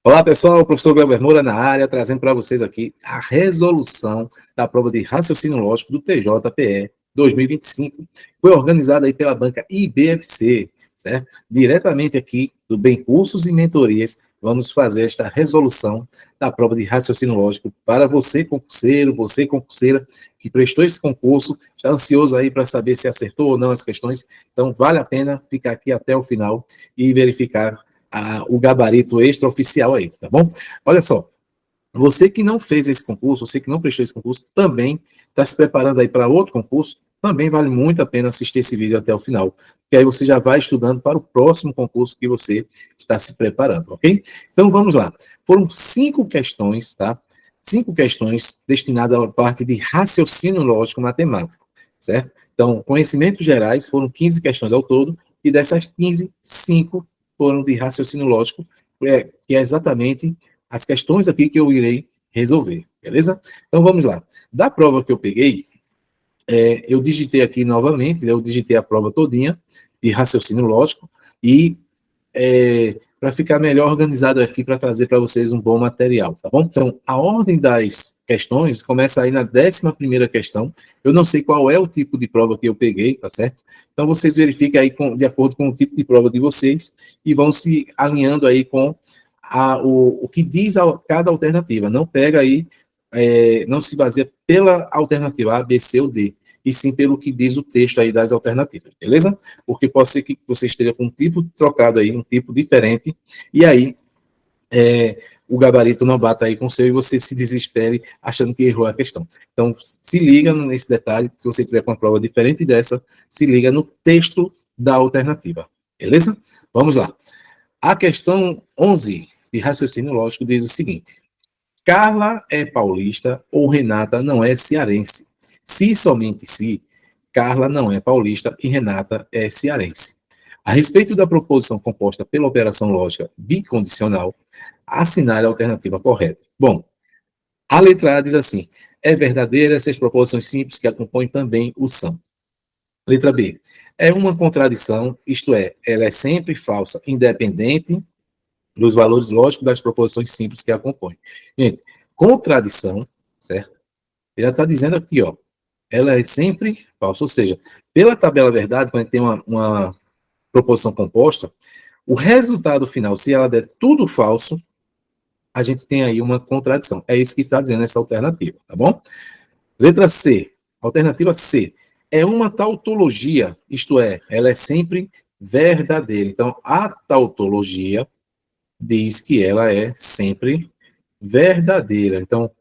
Olá, pessoal, o professor Glauber Moura na área, trazendo para vocês aqui a resolução da prova de raciocínio lógico do TJPE 2025. Foi organizada aí pela banca IBFC, certo? Diretamente aqui do Bem Cursos e Mentorias, vamos fazer esta resolução da prova de raciocínio lógico para você, concurseiro, você, concurseira, que prestou esse concurso, está ansioso aí para saber se acertou ou não as questões. Então, vale a pena ficar aqui até o final e verificar o gabarito extraoficial aí, tá bom? Olha só, você que não fez esse concurso, você que não prestou esse concurso, também está se preparando aí para outro concurso, também vale muito a pena assistir esse vídeo até o final, porque aí você já vai estudando para o próximo concurso que você está se preparando, ok? Então vamos lá. Foram 5 questões, tá? 5 questões destinadas à parte de raciocínio lógico matemático, certo? Então, conhecimentos gerais foram 15 questões ao todo, e dessas 15, 5 foram de raciocínio lógico, que é exatamente as questões aqui que eu irei resolver, beleza? Então vamos lá. Da prova que eu peguei, eu digitei aqui novamente, eu digitei a prova todinha de raciocínio lógico e para ficar melhor organizado aqui para trazer para vocês um bom material, tá bom? Então, a ordem das questões começa aí na 11ª questão. Eu não sei qual é o tipo de prova que eu peguei, tá certo? Então, vocês verifiquem aí de acordo com o tipo de prova de vocês e vão se alinhando aí com o que diz cada alternativa. Não pega aí, não se baseia pela alternativa A, B, C ou D, e sim pelo que diz o texto aí das alternativas, beleza? Porque pode ser que você esteja com um tipo trocado aí, um tipo diferente, e aí o gabarito não bata aí com o seu e você se desespere achando que errou a questão. Então, se liga nesse detalhe, se você tiver com uma prova diferente dessa, se liga no texto da alternativa, beleza? Vamos lá. A questão 11 de raciocínio lógico diz o seguinte: Carla é paulista ou Renata não é cearense? Se somente se, Carla não é paulista e Renata é cearense. A respeito da proposição composta pela operação lógica bicondicional, assinale a alternativa correta. Bom, a letra A diz assim: é verdadeira essas proposições simples que acompanham também o são. Letra B. É uma contradição, isto é, ela é sempre falsa, independente dos valores lógicos das proposições simples que a compõem. Gente, contradição, certo? Já está dizendo aqui, ó, ela é sempre falsa, ou seja, pela tabela verdade, quando a gente tem uma proposição composta, o resultado final, se ela der tudo falso, a gente tem aí uma contradição. É isso que está dizendo essa alternativa, tá bom? Letra C, alternativa C, é uma tautologia, isto é, ela é sempre verdadeira. Então, a tautologia diz que ela é sempre verdadeira. Então,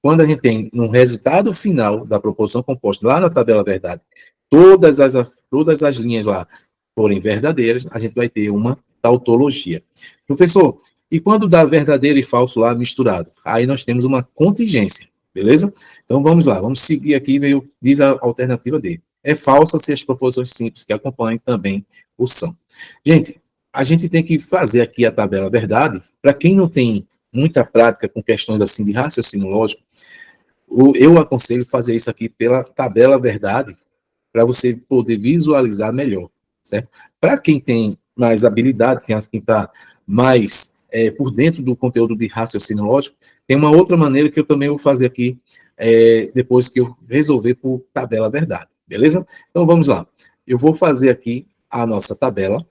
quando a gente tem um resultado final da proposição composta lá na tabela verdade, todas as linhas lá forem verdadeiras, a gente vai ter uma tautologia. Professor, e quando dá verdadeiro e falso lá misturado? Aí nós temos uma contingência, beleza? Então vamos lá, vamos seguir aqui, veio, diz a alternativa D. É falsa se as proposições simples que acompanham também o são. Gente, a gente tem que fazer aqui a tabela verdade. Para quem não tem muita prática com questões assim de raciocínio lógico, eu aconselho fazer isso aqui pela tabela verdade, para você poder visualizar melhor, certo? Para quem tem mais habilidade, quem está mais por dentro do conteúdo de raciocínio lógico, tem uma outra maneira que eu também vou fazer aqui, depois que eu resolver por tabela verdade, beleza? Então vamos lá. Eu vou fazer aqui a nossa tabela.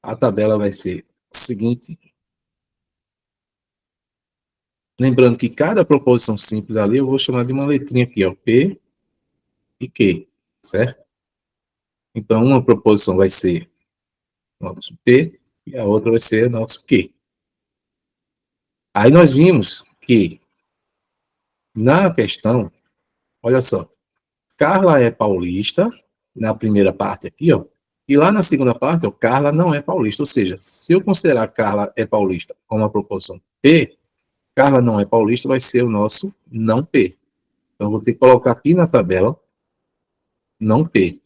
A tabela vai ser a seguinte. Lembrando que cada proposição simples ali eu vou chamar de uma letrinha aqui, ó, P e Q, certo? Então, uma proposição vai ser nosso P e a outra vai ser nosso Q. Aí nós vimos que na questão, olha só, Carla é paulista, na primeira parte aqui, ó, e lá na segunda parte, ó, Carla não é paulista. Ou seja, se eu considerar Carla é paulista como a proposição P, Carla não é paulista vai ser o nosso não P. Então, eu vou ter que colocar aqui na tabela não P.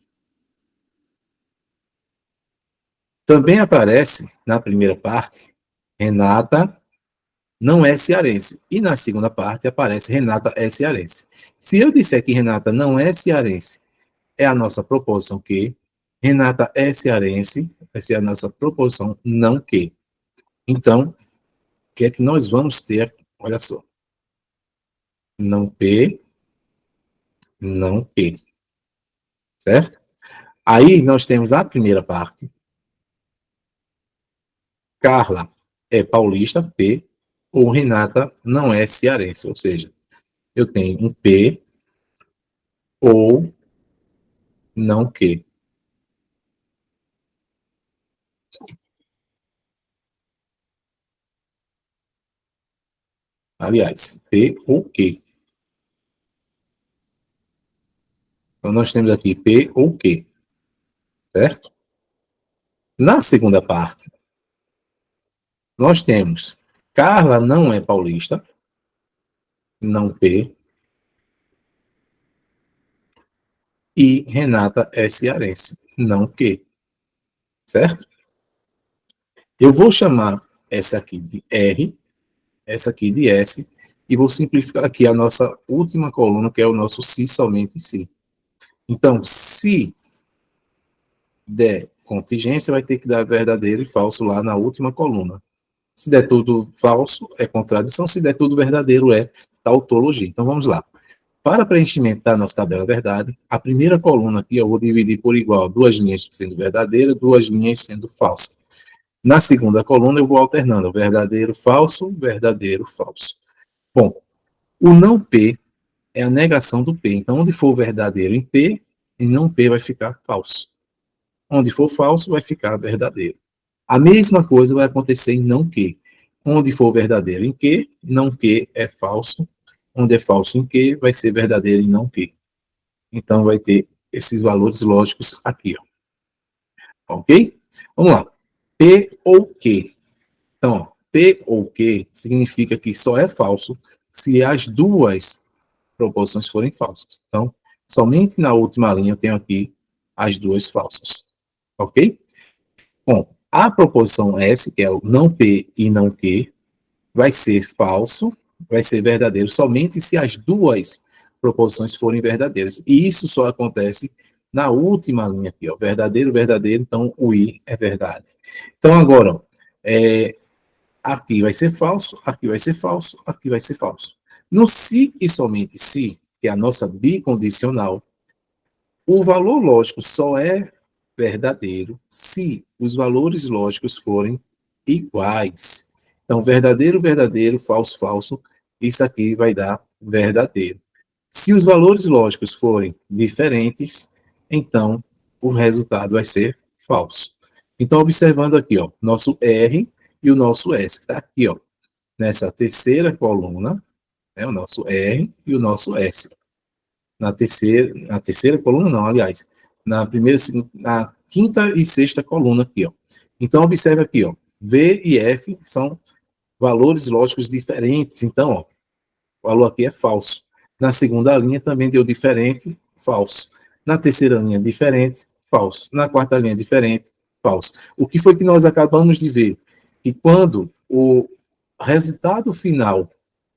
Também aparece, na primeira parte, Renata não é cearense. E na segunda parte aparece Renata é cearense. Se eu disser que Renata não é cearense, é a nossa proposição que Renata é cearense, vai ser a nossa proposição não que. Então, o que é que nós vamos ter aqui? Olha só. Não P, não P. Certo? Aí nós temos a primeira parte. Carla é paulista, P, ou Renata não é cearense. Ou seja, eu tenho um P ou não que. Aliás, P ou que. Então, nós temos aqui P ou que, certo? Na segunda parte, nós temos Carla não é paulista, não P, e Renata é cearense, não que, certo? Eu vou chamar essa aqui de R, essa aqui de S, e vou simplificar aqui a nossa última coluna, que é o nosso se somente se. Então, se der contingência, vai ter que dar verdadeiro e falso lá na última coluna. Se der tudo falso, é contradição. Se der tudo verdadeiro, é tautologia. Então, vamos lá. Para preenchimento da nossa tabela verdade, a primeira coluna aqui eu vou dividir por igual, duas linhas sendo verdadeira, duas linhas sendo falsa. Na segunda coluna, eu vou alternando verdadeiro, falso, verdadeiro, falso. Bom, o não P é a negação do P. Então, onde for verdadeiro em P, em não P vai ficar falso. Onde for falso, vai ficar verdadeiro. A mesma coisa vai acontecer em não que. Onde for verdadeiro em que, não que é falso. Onde é falso em que, vai ser verdadeiro em não que. Então, vai ter esses valores lógicos aqui. Ó. Ok? Vamos lá. P ou que. Então, ó, P ou que significa que só é falso se as duas proposições forem falsas. Então, somente na última linha eu tenho aqui as duas falsas. Ok? Bom, a proposição S, que é o não P e não que, vai ser falso, vai ser verdadeiro somente se as duas proposições forem verdadeiras. E isso só acontece na última linha aqui, ó, verdadeiro, verdadeiro, então o I é verdade. Então agora, ó, aqui vai ser falso, aqui vai ser falso, aqui vai ser falso. No se e somente se, que é a nossa bicondicional, o valor lógico só é verdadeiro se os valores lógicos forem iguais. Então, verdadeiro, verdadeiro, falso, falso, isso aqui vai dar verdadeiro. Se os valores lógicos forem diferentes, então o resultado vai ser falso. Então, observando aqui, ó, nosso R e o nosso S, que está aqui, ó, nessa terceira coluna, né, o nosso R e o nosso S. Na terceira coluna não, aliás, na primeira, na quinta e sexta coluna aqui, ó. Então, observe aqui, ó, V e F são valores lógicos diferentes, então, ó, o valor aqui é falso. Na segunda linha também deu diferente, falso. Na terceira linha, diferente, falso. Na quarta linha, diferente, falso. O que foi que nós acabamos de ver? Que quando o resultado final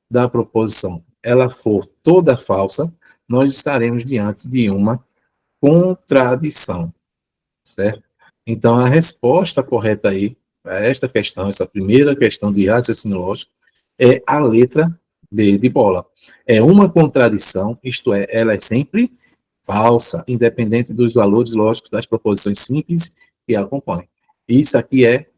da proposição ela for toda falsa, nós estaremos diante de uma contradição, certo? Então, a resposta correta aí para esta questão, essa primeira questão de raciocínio lógico, é a letra B de bola. É uma contradição, isto é, ela é sempre falsa, independente dos valores lógicos das proposições simples que a acompanham. Isso aqui é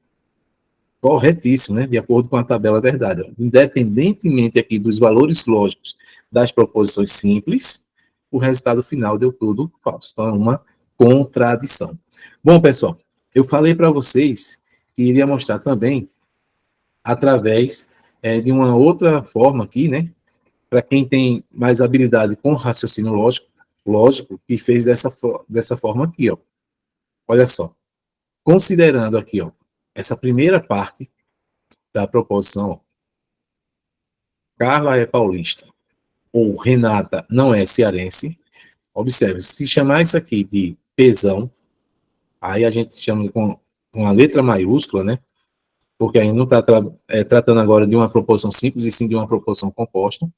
corretíssimo, né? De acordo com a tabela verdade. Independentemente aqui dos valores lógicos das proposições simples, o resultado final deu tudo falso. Então, é uma contradição. Bom, pessoal, eu falei para vocês que iria mostrar também através de uma outra forma aqui, né? Para quem tem mais habilidade com raciocínio lógico, que fez dessa forma aqui, ó. Olha só. Considerando aqui, ó, essa primeira parte da proposição, ó, Carla é paulista ou Renata não é cearense, observe, se chamar isso aqui de pesão, aí a gente chama com uma letra maiúscula, né? Porque aí não está tratando agora de uma proposição simples, e sim de uma proposição composta.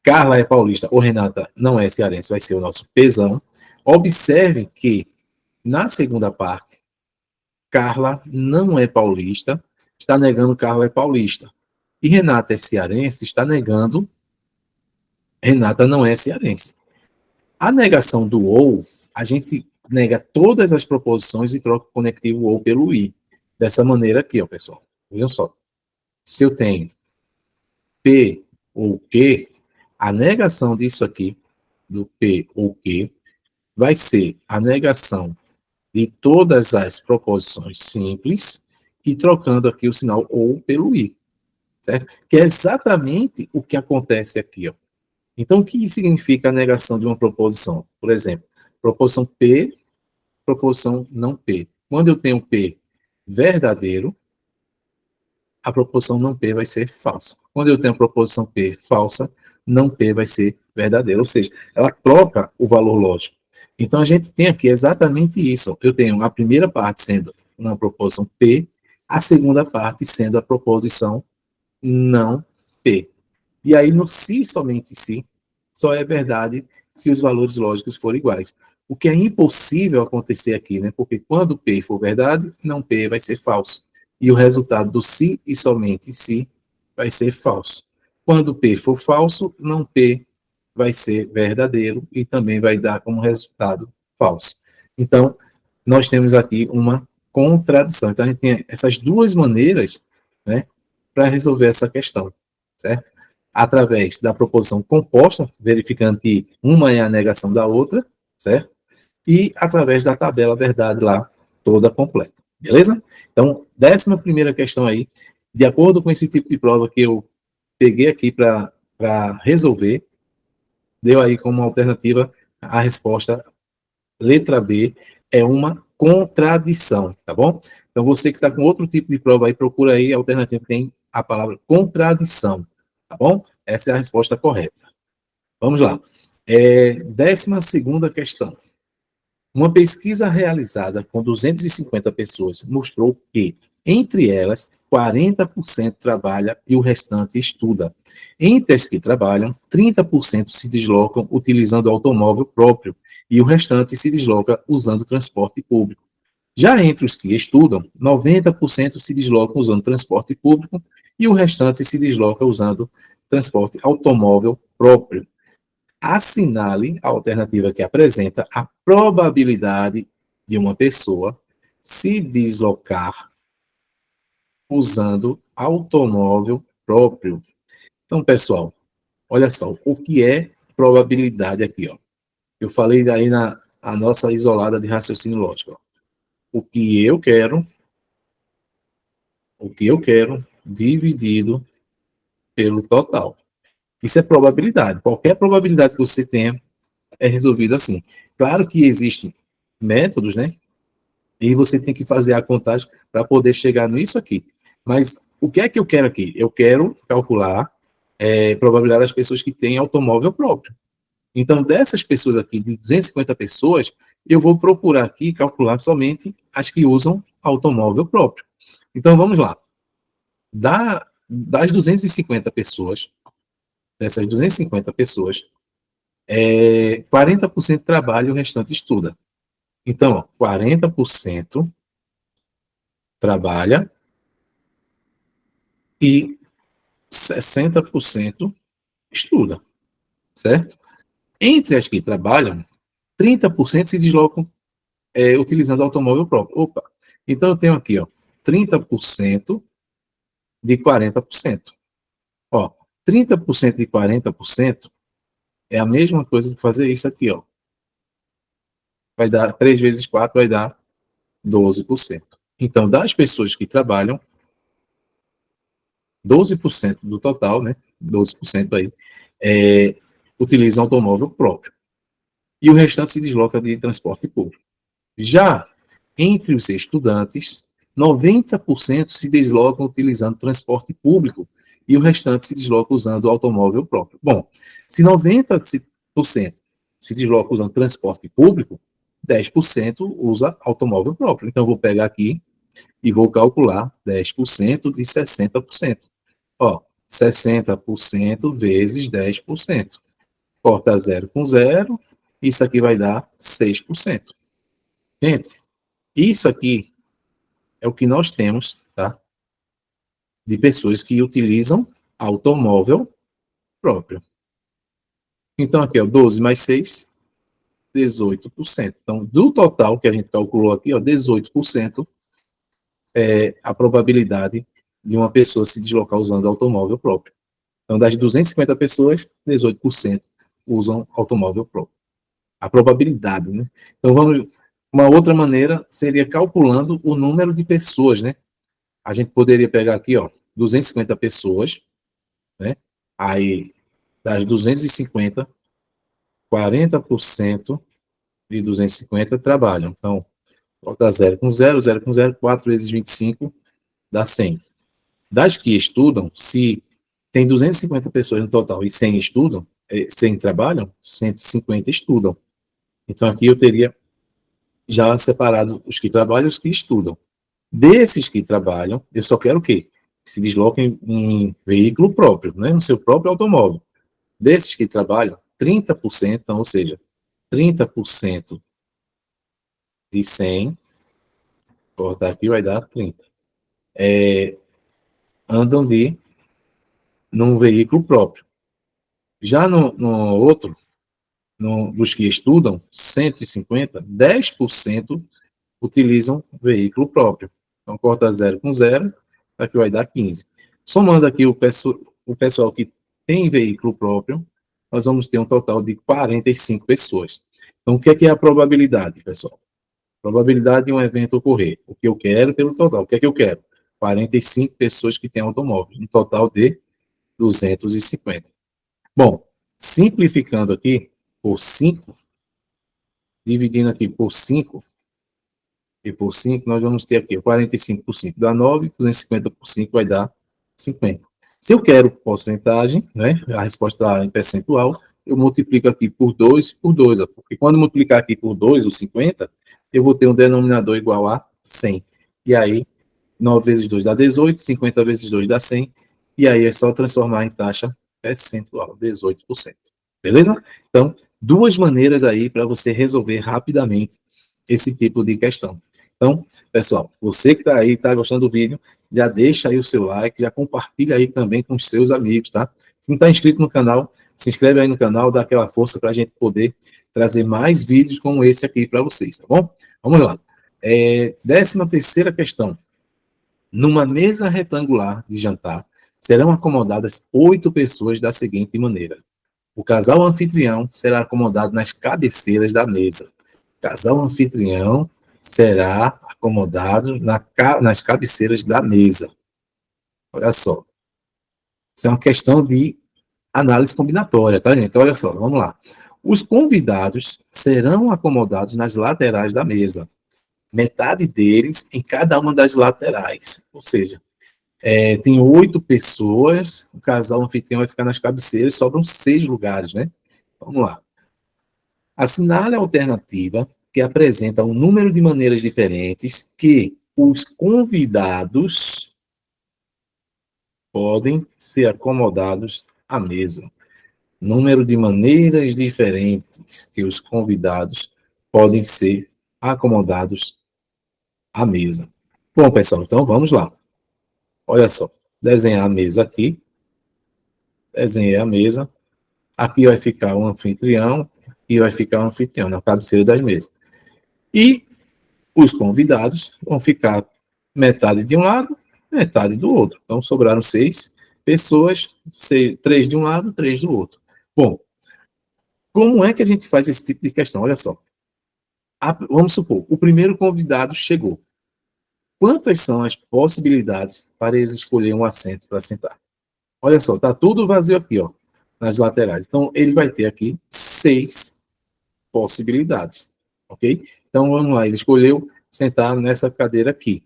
Carla é paulista ou Renata não é cearense, vai ser o nosso pesão. Observe que, na segunda parte, Carla não é paulista, está negando Carlos é paulista. E Renata é cearense, está negando Renata não é cearense. A negação do ou, a gente nega todas as proposições e troca o conectivo ou pelo i. Dessa maneira aqui, ó, pessoal. Vejam só. Se eu tenho P ou Q, a negação disso aqui, do P ou Q, vai ser a negação de todas as proposições simples e trocando aqui o sinal ou pelo i, certo? Que é exatamente o que acontece aqui, ó. Então, o que significa a negação de uma proposição? Por exemplo, proposição P, proposição não P. Quando eu tenho P verdadeiro, a proposição não P vai ser falsa. Quando eu tenho a proposição P falsa, não P vai ser verdadeira. Ou seja, ela troca o valor lógico. Então, a gente tem aqui exatamente isso. Eu tenho a primeira parte sendo uma proposição P, a segunda parte sendo a proposição não P. E aí, no se, somente se, só é verdade se os valores lógicos forem iguais. O que é impossível acontecer aqui, né? Porque quando P for verdade, não P vai ser falso. E o resultado do se e somente se vai ser falso. Quando P for falso, não P vai ser verdadeiro e também vai dar como resultado falso. Então, nós temos aqui uma contradição. Então, a gente tem essas duas maneiras, né, para resolver essa questão, certo? Através da proposição composta, verificando que uma é a negação da outra, certo? E através da tabela verdade lá, toda completa. Beleza? Então, 11ª questão aí, de acordo com esse tipo de prova que eu peguei aqui para resolver, deu aí como alternativa a resposta letra B, é uma contradição, tá bom? Então, você que está com outro tipo de prova aí, procura aí a alternativa que tem a palavra contradição, tá bom? Essa é a resposta correta. Vamos lá. 12ª questão. Uma pesquisa realizada com 250 pessoas mostrou que, entre elas, 40% trabalha e o restante estuda. Entre as que trabalham, 30% se deslocam utilizando automóvel próprio e o restante se desloca usando transporte público. Já entre os que estudam, 90% se deslocam usando transporte público e o restante se desloca usando transporte automóvel próprio. Assinale a alternativa que apresenta a probabilidade de uma pessoa se deslocar usando automóvel próprio. Então, pessoal, olha só, o que é probabilidade aqui, ó? Eu falei aí na a nossa isolada de raciocínio lógico, ó. O que eu quero dividido pelo total. Isso é probabilidade. Qualquer probabilidade que você tenha é resolvido assim. Claro que existem métodos, né? E você tem que fazer a contagem para poder chegar nisso aqui. Mas o que é que eu quero aqui? Eu quero calcular a probabilidade das pessoas que têm automóvel próprio. Então, dessas pessoas aqui, de 250 pessoas, eu vou procurar aqui calcular somente as que usam automóvel próprio. Então, vamos lá. Das 250 pessoas, dessas 250 pessoas, 40% trabalha e o restante estuda. Então, ó, 40% trabalha e 60% estuda, certo? Entre as que trabalham, 30% se deslocam utilizando automóvel próprio. Opa! Então, eu tenho aqui, ó, 30% de 40%. Ó, 30% de 40% é a mesma coisa que fazer isso aqui, ó. Vai dar 3 vezes 4, vai dar 12%. Então, das pessoas que trabalham, 12% do total, né? 12% aí, utilizam automóvel próprio. E o restante se desloca de transporte público. Já entre os estudantes, 90% se deslocam utilizando transporte público e o restante se desloca usando automóvel próprio. Bom, se 90% se desloca usando transporte público, 10% usa automóvel próprio. Então, eu vou pegar aqui e vou calcular 10% de 60%. Ó, 60% vezes 10%. Corta zero com zero, isso aqui vai dar 6%. Gente, isso aqui é o que nós temos, tá? de pessoas que utilizam automóvel próprio. Então, aqui, ó, 12 mais 6, 18%. Então, do total que a gente calculou aqui, ó, 18% é a probabilidade de uma pessoa se deslocar usando automóvel próprio. Então, das 250 pessoas, 18% usam automóvel próprio. A probabilidade, né? Então, uma outra maneira seria calculando o número de pessoas, né? A gente poderia pegar aqui, ó, 250 pessoas, né? Aí, das 250, 40% de 250 trabalham. Então, volta 0 com 0, 0 com 0, 4 vezes 25 dá 100. Das que estudam, se tem 250 pessoas no total e 100 estudam, 100 trabalham, 150 estudam. Então, aqui eu teria já separado os que trabalham e os que estudam. Desses que trabalham, eu só quero o quê? Que se desloquem em veículo próprio, né? No seu próprio automóvel. Desses que trabalham, 30%, então, ou seja, 30% de 100, cortar aqui vai dar 30, andam num veículo próprio. Já no outro, dos que estudam, 150, 10% utilizam veículo próprio. Então, corta 0 com 0, aqui vai dar 15. Somando aqui o pessoal que tem veículo próprio, nós vamos ter um total de 45 pessoas. Então, o que é a probabilidade, pessoal? Probabilidade de um evento ocorrer. O que eu quero pelo total. O que é que eu quero? 45 pessoas que têm automóvel. Um total de 250. Bom, simplificando aqui por 5, dividindo aqui por 5, e por 5, nós vamos ter aqui 45 por 5 dá 9, 250 por 5 vai dar 50. Se eu quero porcentagem, né, a resposta em percentual, eu multiplico aqui por 2, porque quando multiplicar aqui por 2, os 50, eu vou ter um denominador igual a 100. E aí, 9 vezes 2 dá 18, 50 vezes 2 dá 100, e aí é só transformar em taxa percentual, 18%. Beleza? Então, duas maneiras aí para você resolver rapidamente esse tipo de questão. Então, pessoal, você que está aí, está gostando do vídeo, já deixa aí o seu like, já compartilha aí também com os seus amigos, tá? Se não está inscrito no canal, se inscreve aí no canal, dá aquela força para a gente poder trazer mais vídeos como esse aqui para vocês, tá bom? Vamos lá. 13ª questão. Numa mesa retangular de jantar, serão acomodadas 8 pessoas da seguinte maneira. O casal anfitrião será acomodado nas cabeceiras da mesa. O casal anfitrião será acomodado nas cabeceiras da mesa. Olha só. Isso é uma questão de análise combinatória, tá, gente? Olha só, vamos lá. Os convidados serão acomodados nas laterais da mesa. Metade deles em cada uma das laterais. Ou seja, tem 8 pessoas, o casal anfitrião vai ficar nas cabeceiras, sobram 6 lugares, né? Vamos lá. Assinale a alternativa que apresenta um número de maneiras diferentes que os convidados podem ser acomodados à mesa. Número de maneiras diferentes que os convidados podem ser acomodados à mesa. Bom, pessoal, então vamos lá. Olha só, desenhar a mesa aqui. Desenhei a mesa. Aqui vai ficar o anfitrião e vai ficar o anfitrião na cabeceira das mesas. E os convidados vão ficar metade de um lado, metade do outro. Então, sobraram 6 pessoas, 3 de um lado, 3 do outro. Bom, como é que a gente faz esse tipo de questão? Olha só. Vamos supor, o primeiro convidado chegou. Quantas são as possibilidades para ele escolher um assento para sentar? Olha só, está tudo vazio aqui, ó, nas laterais. Então, ele vai ter aqui 6 possibilidades, ok? Então, vamos lá, ele escolheu sentar nessa cadeira aqui.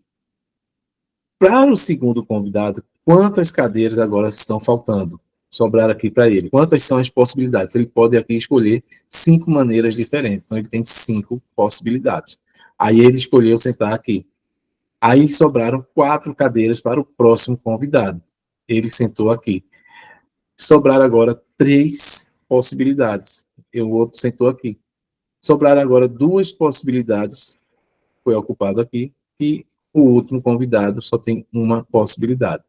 Para o segundo convidado, quantas cadeiras agora estão faltando? Sobrar aqui para ele. Quantas são as possibilidades? Ele pode aqui escolher 5 maneiras diferentes. Então, ele tem 5 possibilidades. Aí, ele escolheu sentar aqui. Aí, sobraram 4 cadeiras para o próximo convidado. Ele sentou aqui. Sobraram agora 3 possibilidades. E o outro sentou aqui. Sobraram agora 2 possibilidades. Foi ocupado aqui. E o último convidado só tem uma possibilidade.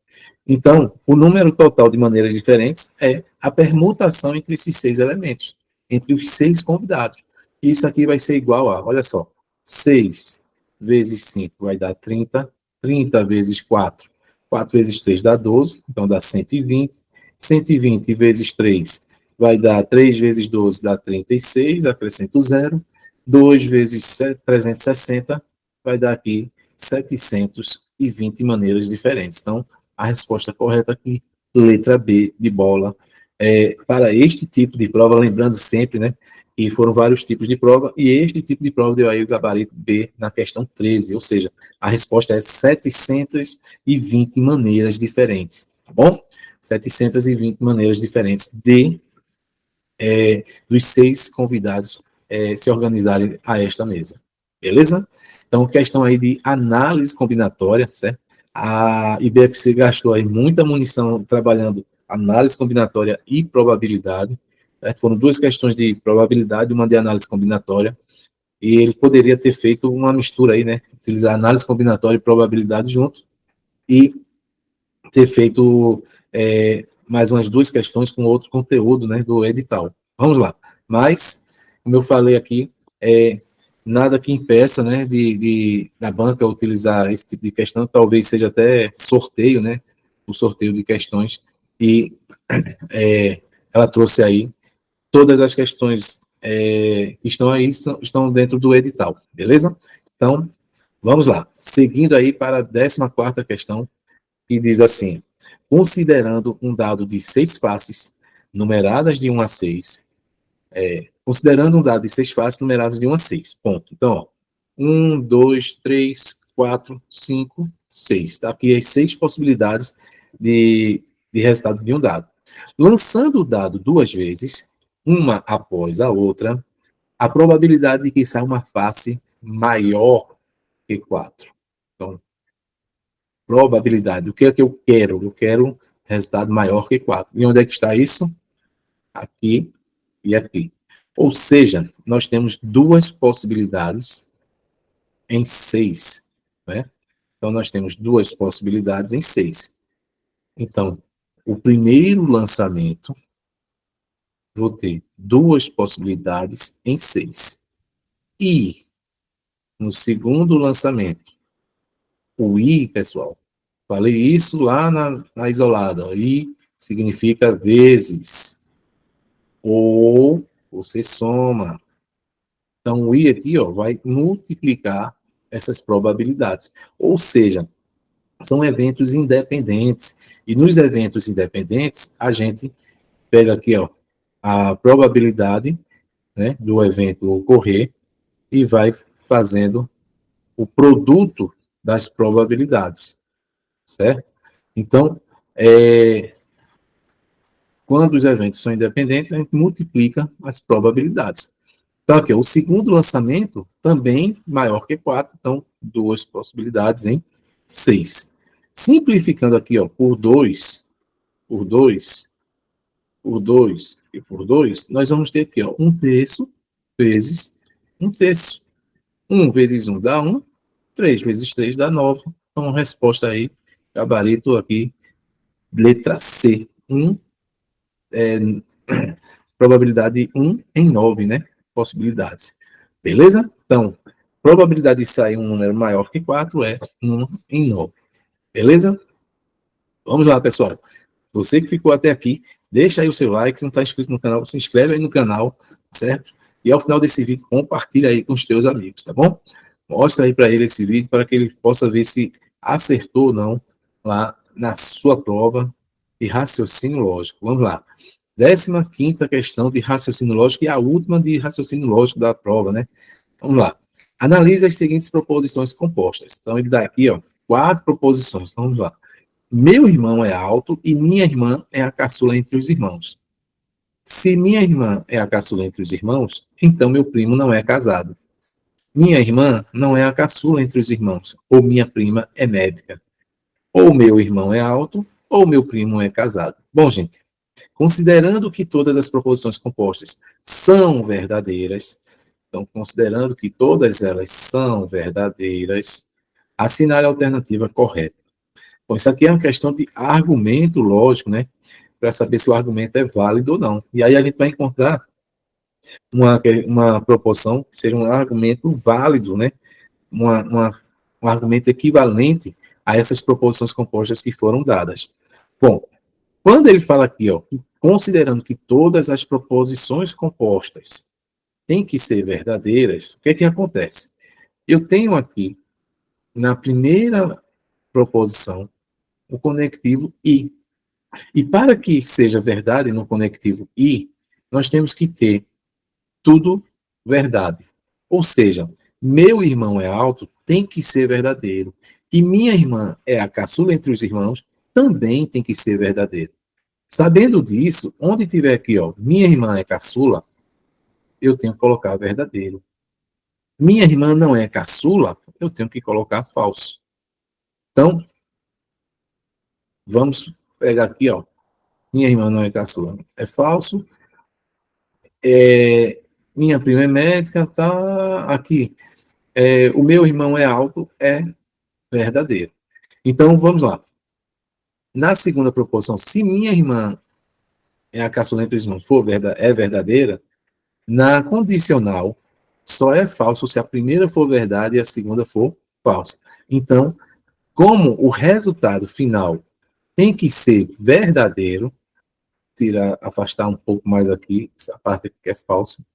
Então, o número total de maneiras diferentes é a permutação entre esses 6 elementos, entre os 6 convidados. Isso aqui vai ser igual a, olha só, 6 vezes 5 vai dar 30, 30 vezes 4, 4 vezes 3 dá 12, então dá 120, 120 vezes 3 vai dar 3 vezes 12 dá 36, acrescento 0, 2 vezes 360 vai dar aqui 720 maneiras diferentes. Então, a resposta correta aqui, letra B de bola. Para este tipo de prova, lembrando sempre, né, que foram vários tipos de prova, e este tipo de prova deu aí o gabarito B na questão 13, ou seja, a resposta é 720 maneiras diferentes, tá bom? 720 maneiras diferentes dos 6 convidados se organizarem a esta mesa, beleza? Então, questão aí de análise combinatória, certo? A IBFC gastou aí muita munição trabalhando análise combinatória e probabilidade, né? Foram 2 questões de probabilidade e uma de análise combinatória, e ele poderia ter feito uma mistura aí, né? Utilizar análise combinatória e probabilidade junto, e ter feito mais umas 2 questões com outro conteúdo, né, do edital. Vamos lá. Mas, como eu falei aqui, nada que impeça, né, da banca utilizar esse tipo de questão, talvez seja até sorteio, né, o sorteio de questões, e ela trouxe aí todas as questões que estão aí, estão dentro do edital, beleza? Então, vamos lá. Seguindo aí para a 14ª questão, que diz assim: considerando um dado de 6 faces, numeradas de 1 a 6, considerando um dado de 6 faces numeradas de 1 a 6, ponto. Então, ó, 1, 2, 3, 4, 5, 6. Tá? Aqui as 6 possibilidades de resultado de um dado. Lançando o dado 2 vezes, uma após a outra, a probabilidade de que saia uma face maior que 4. Então, probabilidade. O que é que eu quero? Eu quero resultado maior que 4. E onde é que está isso? Aqui e aqui. Ou seja, nós temos 2 possibilidades em 6. Né? Então, nós temos 2 possibilidades em 6. Então, o primeiro lançamento, vou ter 2 possibilidades em 6. E, no segundo lançamento, o I, pessoal, falei isso lá na isolada. Ó, I significa vezes. Ou você soma. Então, o I aqui ó, vai multiplicar essas probabilidades. Ou seja, são eventos independentes. E nos eventos independentes, a gente pega aqui ó, a probabilidade, né, do evento ocorrer e vai fazendo o produto das probabilidades, certo? Então, quando os eventos são independentes, a gente multiplica as probabilidades. Então, aqui, o segundo lançamento também maior que 4, então 2 possibilidades em 6. Simplificando aqui, ó, por 2, por 2, por 2 e por 2, nós vamos ter aqui, ó, 1/3 vezes 1/3. 1 vezes 1 dá 1, 3 vezes 3 dá 9. Então, resposta aí, gabarito aqui, letra C. Probabilidade 1 em 9, né? Possibilidades. Beleza? Então, probabilidade de sair um número maior que 4 é 1 em 9. Beleza? Vamos lá, pessoal. Você que ficou até aqui, deixa aí o seu like. Se não está inscrito no canal, se inscreve aí no canal, certo? E ao final desse vídeo, compartilha aí com os teus amigos, tá bom? Mostra aí para ele esse vídeo, para que ele possa ver se acertou ou não lá na sua prova de raciocínio lógico. Vamos lá. 15ª questão de raciocínio lógico e a última de raciocínio lógico da prova, né? Vamos lá. Analise as seguintes proposições compostas. Então, ele dá aqui, ó, 4 proposições. Então, vamos lá. Meu irmão é alto e minha irmã é a caçula entre os irmãos. Se minha irmã é a caçula entre os irmãos, então meu primo não é casado. Minha irmã não é a caçula entre os irmãos, ou minha prima é médica. Ou meu irmão é alto, ou meu primo é casado. Bom, gente, considerando que todas as proposições compostas são verdadeiras, então, considerando que todas elas são verdadeiras, Assinale a alternativa correta. Bom, isso aqui é uma questão de argumento lógico, né? Para saber se o argumento é válido ou não. E aí a gente vai encontrar uma proposição que seja um argumento válido, né? Um argumento equivalente a essas proposições compostas que foram dadas. Bom, quando ele fala aqui, ó, considerando que todas as proposições compostas têm que ser verdadeiras, o que é que acontece? Eu tenho aqui, na primeira proposição, o conectivo e. E para que seja verdade no conectivo e, nós temos que ter tudo verdade. Ou seja, meu irmão é alto tem que ser verdadeiro. E minha irmã é a caçula entre os irmãos também tem que ser verdadeiro. Sabendo disso, onde tiver aqui, ó, minha irmã é caçula, eu tenho que colocar verdadeiro. Minha irmã não é caçula, eu tenho que colocar falso. Então, vamos pegar aqui, ó. Minha irmã não é caçula, é falso. Minha prima é médica, tá aqui. O meu irmão é alto, é verdadeiro. Então, vamos lá. Na segunda proposição, se minha irmã é a caçula entre os irmãos é verdadeira, na condicional, só é falso se a primeira for verdade e a segunda for falsa. Então, como o resultado final tem que ser verdadeiro, afastar um pouco mais aqui, essa parte aqui que é falsa,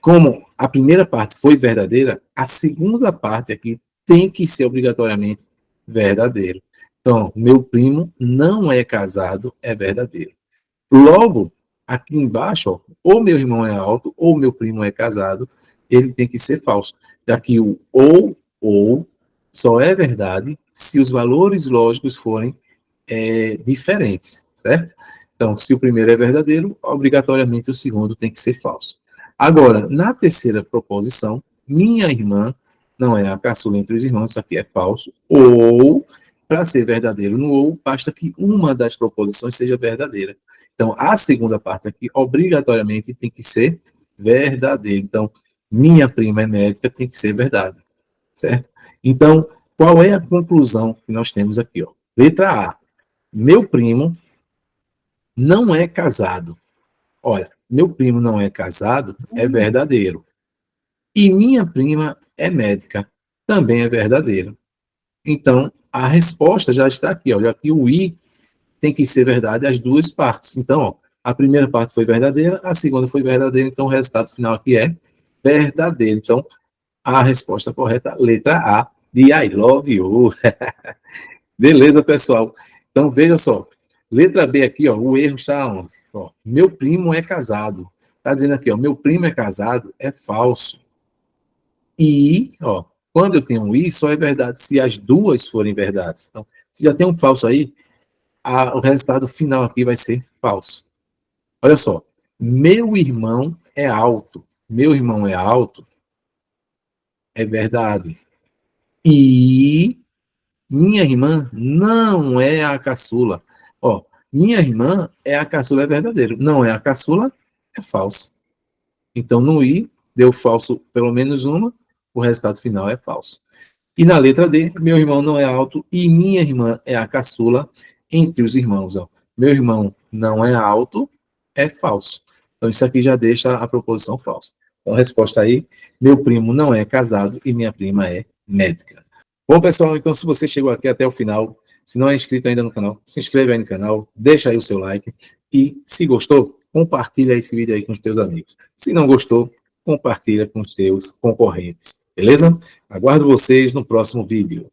como a primeira parte foi verdadeira, a segunda parte aqui tem que ser obrigatoriamente verdadeiro. Então, meu primo não é casado, é verdadeiro. Logo, aqui embaixo, ó, ou meu irmão é alto, ou meu primo é casado, ele tem que ser falso. Já que o ou só é verdade se os valores lógicos forem diferentes, certo? Então, se o primeiro é verdadeiro, obrigatoriamente o segundo tem que ser falso. Agora, na terceira proposição, minha irmã não é a caçula entre os irmãos, isso aqui é falso, ou, para ser verdadeiro no ou, basta que uma das proposições seja verdadeira. Então, a segunda parte aqui, obrigatoriamente, tem que ser verdadeira. Então, minha prima é médica, tem que ser verdade, certo? Então, qual é a conclusão que nós temos aqui? Ó? Letra A. Meu primo não é casado. Olha, meu primo não é casado, é verdadeiro. E minha prima é médica, também é verdadeiro. Então, a resposta já está aqui. Olha, aqui o I tem que ser verdade as duas partes. Então, ó, a primeira parte foi verdadeira, a segunda foi verdadeira, então o resultado final aqui é verdadeiro. Então, a resposta correta, letra A, de I love you. Beleza, pessoal? Então, veja só. Letra B aqui, ó, o erro está onde? Ó, meu primo é casado. Está dizendo aqui, ó, meu primo é casado, é falso. E, ó, quando eu tenho um I, só é verdade se as duas forem verdades. Então, se já tem um falso aí, o resultado final aqui vai ser falso. Olha só, meu irmão é alto. Meu irmão é alto, é verdade. E minha irmã não é a caçula. Ó, minha irmã é a caçula, é verdadeiro. Não é a caçula, é falso. Então, no I, deu falso pelo menos uma, o resultado final é falso. E na letra D, meu irmão não é alto e minha irmã é a caçula entre os irmãos. Ó. Meu irmão não é alto, é falso. Então, isso aqui já deixa a proposição falsa. Então, a resposta aí, meu primo não é casado e minha prima é médica. Bom, pessoal, então se você chegou aqui até o final, se não é inscrito ainda no canal, se inscreve aí no canal, deixa aí o seu like e, se gostou, compartilha esse vídeo aí com os teus amigos. Se não gostou, compartilha com os teus concorrentes, beleza? Aguardo vocês no próximo vídeo.